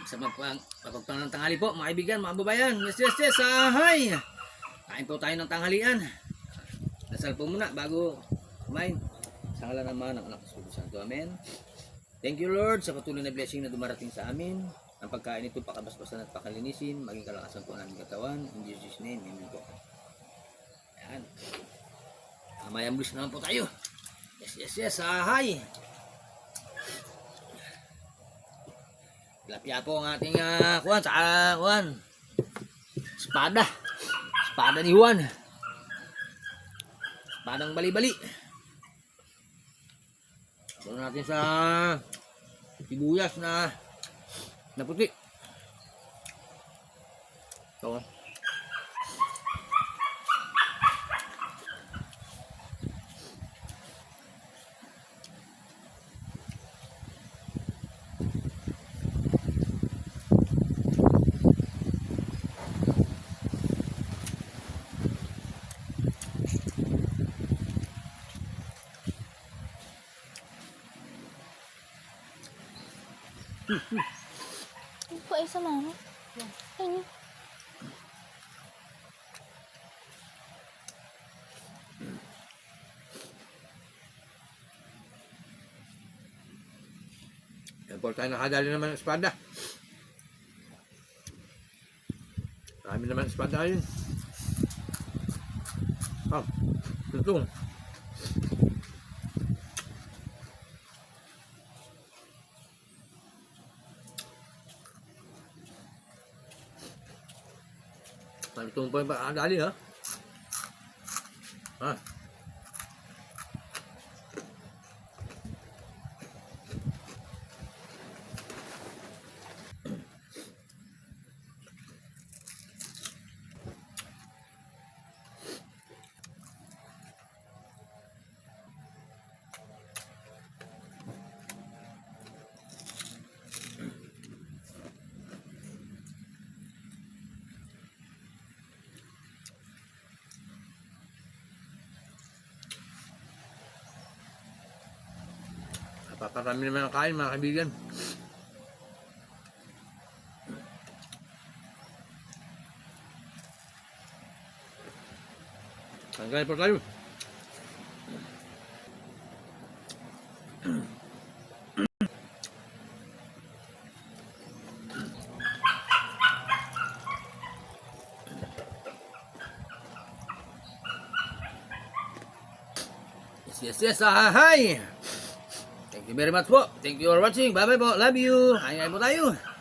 Sa mapagpang ng tanghali po, mga kaibigan, mga babayan. Yes, hi! Kain po tayo ng tanghalian. Dasal po muna bago kumain. Sa ngalan ng Ama, ng Anak, ng Espiritu Santo. Amen. Thank you, Lord, sa patuloy na blessing na dumarating sa amin. Ang pagkain ito pakabasbasan at pakalinisin, maging kalakasan po ng aming katawan. In Jesus' name, amen po. Ayan. Mamayang bless naman po tayo. Yes, hi! Tilapia po ang ating kuwan, saka kuwan. Espada ni Juan. Espadang bali-bali. Ito natin sa sibuyas na puti. Ito. Ano po ay sa mama? Ano? Yan po tayo nakadali naman ng espada. Marami naman espada yun. Tutong. Itong po yung pakakadali, ha? Paparami naman ang kain, mga kaibigan. Hanggang po tayo. Yes, hi! Thank you very much po. Thank you for watching. Bye-bye po. Love you. Kain po tayo.